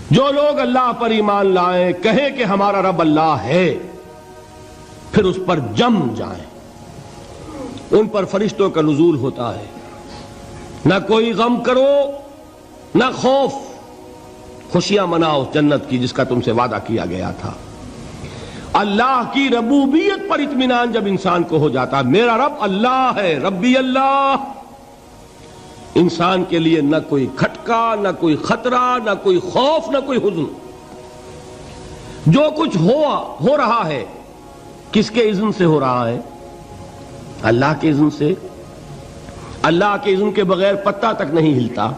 جو لوگ اللہ پر ایمان لائیں، کہیں کہ ہمارا رب اللہ ہے، پھر اس پر جم جائیں، ان پر فرشتوں کا نزول ہوتا ہے۔ نہ کوئی غم کرو نہ خوف، خوشیاں مناؤ جنت کی جس کا تم سے وعدہ کیا گیا تھا۔ اللہ کی ربوبیت پر اطمینان جب انسان کو ہو جاتا، میرا رب اللہ ہے، ربی اللہ، انسان کے لیے نہ کوئی کھٹکا، نہ کوئی خطرہ، نہ کوئی خوف، نہ کوئی حزن۔ جو کچھ ہو رہا ہے کس کے اذن سے ہو رہا ہے؟ اللہ کے اذن سے۔ اللہ کے اذن کے بغیر پتہ تک نہیں ہلتا۔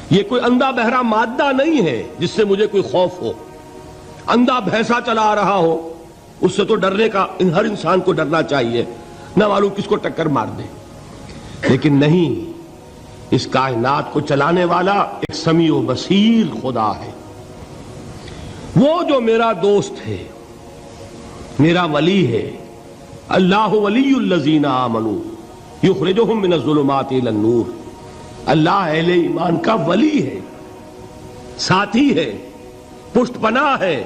یہ کوئی اندھا بہرا مادہ نہیں ہے جس سے مجھے کوئی خوف ہو۔ اندھا بھینسا چلا آ رہا ہو، اس سے تو ڈرنے کا ہر انسان کو ڈرنا چاہیے، نہ معلوم کس کو ٹکر مار دے۔ لیکن نہیں، اس کائنات کو چلانے والا ایک سمیع و بصیر خدا ہے۔ وہ جو میرا دوست ہے، میرا ولی ہے۔ اللہ ولی الذین آمنوا یخرجہم من الظلمات الی النور۔ اللہ اہل ایمان کا ولی ہے، ساتھی ہے، پشت پناہ ہے،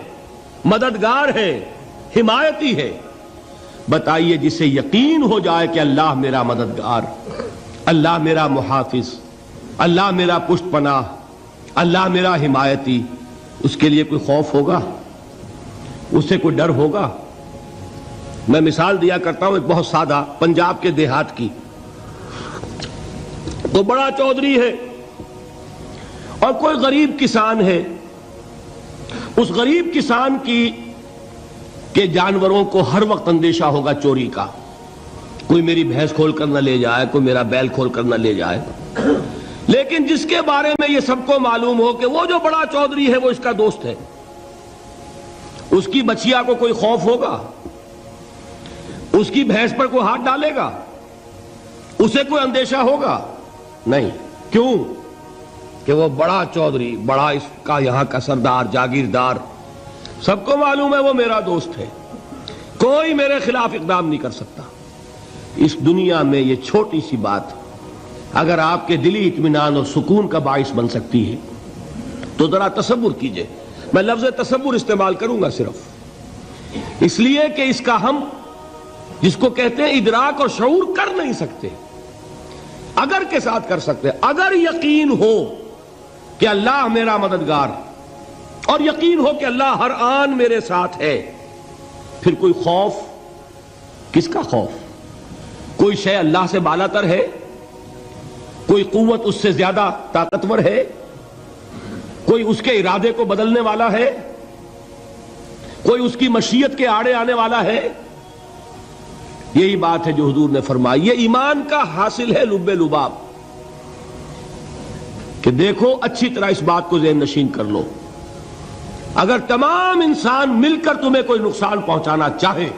مددگار ہے، حمایتی ہے۔ بتائیے جسے یقین ہو جائے کہ اللہ میرا مددگار، اللہ میرا محافظ، اللہ میرا پشت پناہ، اللہ میرا حمایتی، اس کے لیے کوئی خوف ہوگا؟ اس سے کوئی ڈر ہوگا؟ میں مثال دیا کرتا ہوں ایک بہت سادہ، پنجاب کے دیہات کی۔ تو بڑا چودھری ہے اور کوئی غریب کسان ہے۔ اس غریب کسان کے جانوروں کو ہر وقت اندیشہ ہوگا چوری کا، کوئی میری بھینس کھول کر نہ لے جائے، کوئی میرا بیل کھول کر نہ لے جائے۔ لیکن جس کے بارے میں یہ سب کو معلوم ہو کہ وہ جو بڑا چودھری ہے وہ اس کا دوست ہے، اس کی بچیا کو کوئی خوف ہوگا؟ اس کی بھینس پر کوئی ہاتھ ڈالے گا؟ اسے کوئی اندیشہ ہوگا؟ نہیں۔ کیوں؟ کہ وہ بڑا چودھری، بڑا اس کا یہاں کا سردار، جاگیردار، سب کو معلوم ہے وہ میرا دوست ہے، کوئی میرے خلاف اقدام نہیں کر سکتا۔ اس دنیا میں یہ چھوٹی سی بات اگر آپ کے دلی اطمینان اور سکون کا باعث بن سکتی ہے تو ذرا تصور کیجئے۔ میں لفظ تصور استعمال کروں گا صرف اس لیے کہ اس کا ہم جس کو کہتے ہیں ادراک اور شعور کر نہیں سکتے، اگر کے ساتھ کر سکتے۔ اگر یقین ہو کہ اللہ میرا مددگار اور یقین ہو کہ اللہ ہر آن میرے ساتھ ہے، پھر کوئی خوف، کس کا خوف؟ کوئی شے اللہ سے بالاتر ہے؟ کوئی قوت اس سے زیادہ طاقتور ہے؟ کوئی اس کے ارادے کو بدلنے والا ہے؟ کوئی اس کی مشیت کے آڑے آنے والا ہے؟ یہی بات ہے جو حضور نے فرمائی۔ یہ ایمان کا حاصل ہے لب لباب، کہ دیکھو اچھی طرح اس بات کو ذہن نشین کر لو، اگر تمام انسان مل کر تمہیں کوئی نقصان پہنچانا چاہے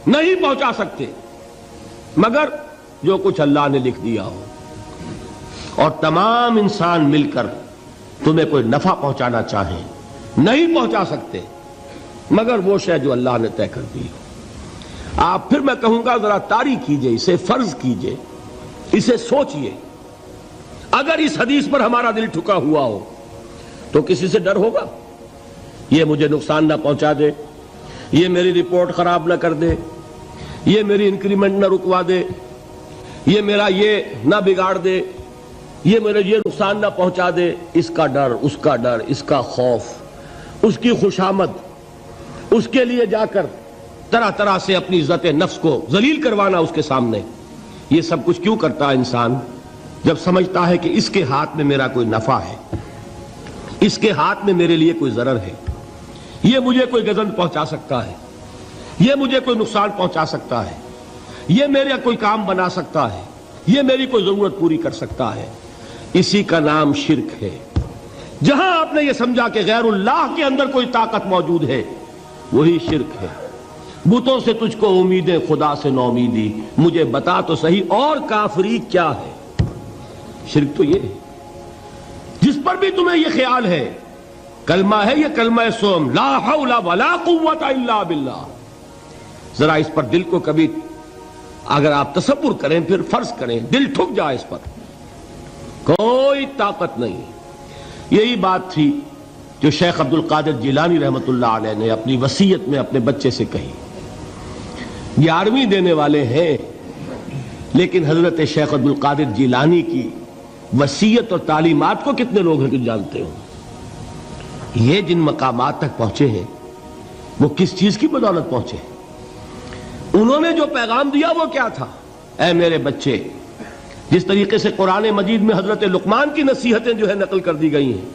نہیں پہنچا سکتے، مگر جو کچھ اللہ نے لکھ دیا ہو، اور تمام انسان مل کر تمہیں کوئی نفع پہنچانا چاہیں نہیں پہنچا سکتے، مگر وہ شے جو اللہ نے طے کر دی ہو۔ آپ پھر میں کہوں گا ذرا طاری کیجئے، اسے فرض کیجئے، اسے سوچئے۔ اگر اس حدیث پر ہمارا دل ٹھکا ہوا ہو تو کسی سے ڈر ہوگا؟ یہ مجھے نقصان نہ پہنچا دے، یہ میری رپورٹ خراب نہ کر دے، یہ میری انکریمنٹ نہ رکوا دے، یہ میرا یہ نہ بگاڑ دے، یہ میرے یہ نقصان نہ پہنچا دے۔ اس کا ڈر، اس کا ڈر، اس کا خوف، اس کی خوشامد، اس کے لیے جا کر طرح طرح سے اپنی عزت نفس کو ذلیل کروانا اس کے سامنے، یہ سب کچھ کیوں کرتا ہے انسان؟ جب سمجھتا ہے کہ اس کے ہاتھ میں میرا کوئی نفع ہے، اس کے ہاتھ میں میرے لیے کوئی ضرر ہے، یہ مجھے کوئی گزند پہنچا سکتا ہے، یہ مجھے کوئی نقصان پہنچا سکتا ہے، یہ میرا کوئی کام بنا سکتا ہے، یہ میری کوئی ضرورت پوری کر سکتا ہے، اسی کا نام شرک ہے۔ جہاں آپ نے یہ سمجھا کہ غیر اللہ کے اندر کوئی طاقت موجود ہے، وہی شرک ہے۔ بتوں سے تجھ کو امیدیں، خدا سے نومیدی، مجھے بتا تو صحیح اور کافری کیا ہے؟ شرک تو یہ ہے۔ جس پر بھی تمہیں یہ خیال ہے، کلمہ ہے یہ کلمہ سوم، لا حول ولا قوت الا باللہ، ذرا اس پر دل کو کبھی اگر آپ تصور کریں، پھر فرض کریں، دل ٹھک جائے اس پر، کوئی طاقت نہیں۔ یہی بات تھی جو شیخ عبد القادر جیلانی رحمۃ اللہ علیہ نے اپنی وصیت میں اپنے بچے سے کہی. 11ویں دینے والے ہیں، لیکن حضرت شیخ عبد القادر جیلانی کی وصیت اور تعلیمات کو کتنے لوگ ہیں کہ جانتے ہو؟ یہ جن مقامات تک پہنچے ہیں وہ کس چیز کی بدولت پہنچے ہیں؟ انہوں نے جو پیغام دیا وہ کیا تھا؟ اے میرے بچے، جس طریقے سے قرآن مجید میں حضرت لقمان کی نصیحتیں جو ہے نقل کر دی گئی ہیں،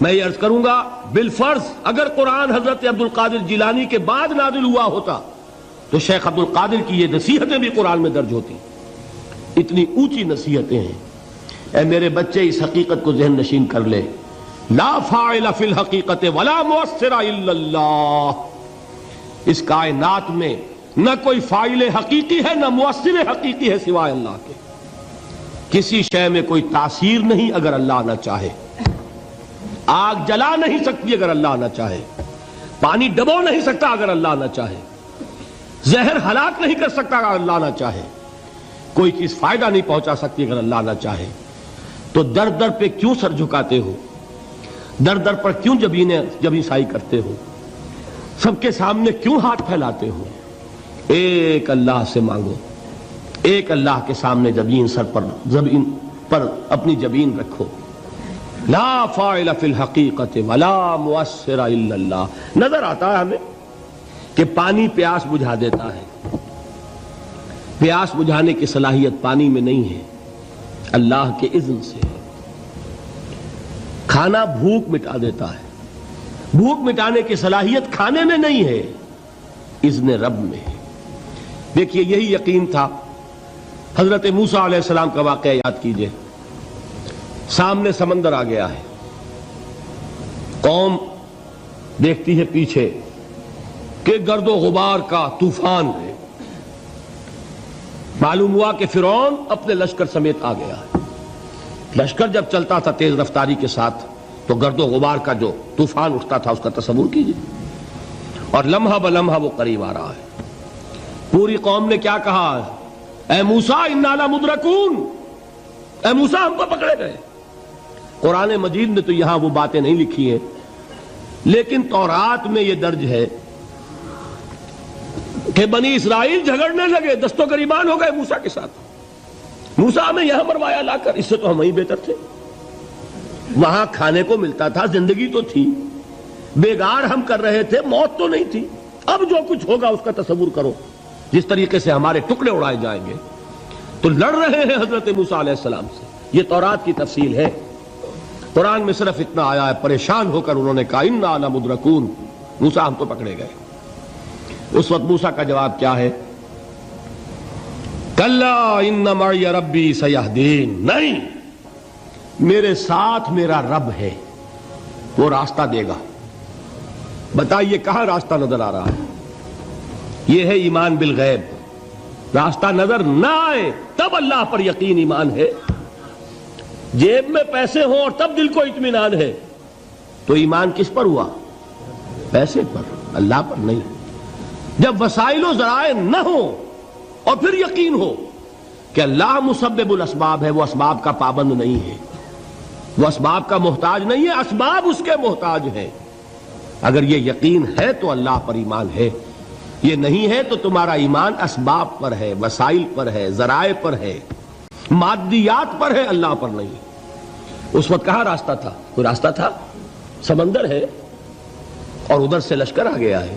میں یہ عرض کروں گا بالفرض اگر قرآن حضرت عبد القادر جیلانی کے بعد نازل ہوا ہوتا تو شیخ عبد القادر کی یہ نصیحتیں بھی قرآن میں درج ہوتی. اتنی اونچی نصیحتیں ہیں. اے میرے بچے، اس حقیقت کو ذہن نشین کر لے، لا فاعل فی الحقیقت ولا مؤثر الا اللہ. اس کائنات میں نہ کوئی فاعل حقیقی ہے نہ مؤثر حقیقی ہے سوائے اللہ کے. کسی شے میں کوئی تاثیر نہیں اگر اللہ نہ چاہے. آگ جلا نہیں سکتی اگر اللہ نہ چاہے. پانی ڈبو نہیں سکتا اگر اللہ نہ چاہے. زہر ہلاک نہیں کر سکتا اگر اللہ نہ چاہے. کوئی چیز فائدہ نہیں پہنچا سکتی اگر اللہ نہ چاہے. تو در در پہ کیوں سر جھکاتے ہو؟ در در پر کیوں جبیں سائی کرتے ہو؟ سب کے سامنے کیوں ہاتھ پھیلاتے ہو؟ ایک اللہ سے مانگو. ایک اللہ کے سامنے زمین پر اپنی جبین رکھو. لا فاعل فی الحقیقت ولا مؤثر الا اللہ. نظر آتا ہے ہمیں کہ پانی پیاس بجھا دیتا ہے. پیاس بجھانے کی صلاحیت پانی میں نہیں ہے، اللہ کے اذن سے. کھانا بھوک مٹا دیتا ہے. بھوک مٹانے کی صلاحیت کھانے میں نہیں ہے، اذن رب میں ہے. دیکھیے یہی یقین تھا. حضرت موسیٰ علیہ السلام کا واقعہ یاد کیجئے. سامنے سمندر آ گیا ہے. قوم دیکھتی ہے پیچھے کہ گرد و غبار کا طوفان ہے. معلوم ہوا کہ فرعون اپنے لشکر سمیت آ گیا ہے. لشکر جب چلتا تھا تیز رفتاری کے ساتھ تو گرد و غبار کا جو طوفان اٹھتا تھا اس کا تصور کیجئے. اور لمحہ بلمحہ وہ قریب آ رہا ہے. پوری قوم نے کیا کہا؟ اے موسیٰ انا لمدرکون. اے موسیٰ ہم کو پکڑے گئے. قرآن مجید نے تو یہاں وہ باتیں نہیں لکھی ہیں، لیکن تورات میں یہ درج ہے کہ بنی اسرائیل جھگڑنے لگے، دست و گریبان ہو گئے موسیٰ کے ساتھ. موسیٰ ہمیں یہاں مروایا لا کر، اس سے تو ہم ہی بہتر تھے. وہاں کھانے کو ملتا تھا، زندگی تو تھی، بیگار ہم کر رہے تھے، موت تو نہیں تھی. اب جو کچھ ہوگا اس کا تصور کرو، جس طریقے سے ہمارے ٹکڑے اڑائے جائیں گے. تو لڑ رہے ہیں حضرت موسیٰ علیہ السلام سے. یہ تورات کی تفصیل ہے. قرآن میں صرف اتنا آیا ہے، پریشان ہو کر انہوں نے کہا انا لمدرکون. موسیٰ ہم تو پکڑے گئے. اس وقت موسیٰ کا جواب کیا ہے؟ کلا ان معی ربی سیہدین. نہیں، میرے ساتھ میرا رب ہے، وہ راستہ دے گا. بتائیے کہاں راستہ نظر آ رہا ہے؟ یہ ہے ایمان بالغیب. راستہ نظر نہ آئے تب اللہ پر یقین ایمان ہے. جیب میں پیسے ہوں اور تب دل کو اطمینان ہے تو ایمان کس پر ہوا؟ پیسے پر، اللہ پر نہیں. جب وسائل و ذرائع نہ ہوں اور پھر یقین ہو کہ اللہ مسبب الاسباب ہے، وہ اسباب کا پابند نہیں ہے، وہ اسباب کا محتاج نہیں ہے، اسباب اس کے محتاج ہیں. اگر یہ یقین ہے تو اللہ پر ایمان ہے. یہ نہیں ہے تو تمہارا ایمان اسباب پر ہے، وسائل پر ہے، ذرائع پر ہے، مادیات پر ہے، اللہ پر نہیں. اس وقت کہاں راستہ تھا؟ کوئی راستہ تھا؟ سمندر ہے اور ادھر سے لشکر آ گیا ہے.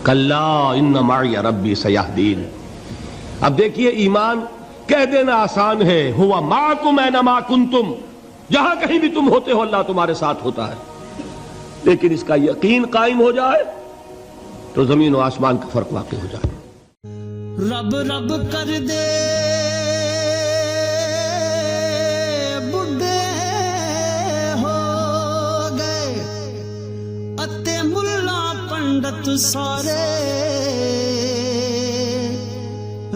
کلا ان معی ربی سیہدین. اب دیکھیے ایمان کہہ دینا آسان ہے، ہوا معکم اینما کنتم. جہاں کہیں بھی تم ہوتے ہو اللہ تمہارے ساتھ ہوتا ہے. لیکن اس کا یقین قائم ہو جائے تو زمین و آسمان کا فرق واقع ہو جائے. رب رب کر دے بڈھے ہو گئے اتے ملا پنڈت سارے.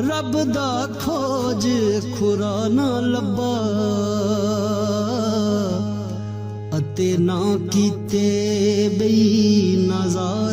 رب دا کھوج کھرا نہ لبا اتے نہ کیتے بئی نظارے.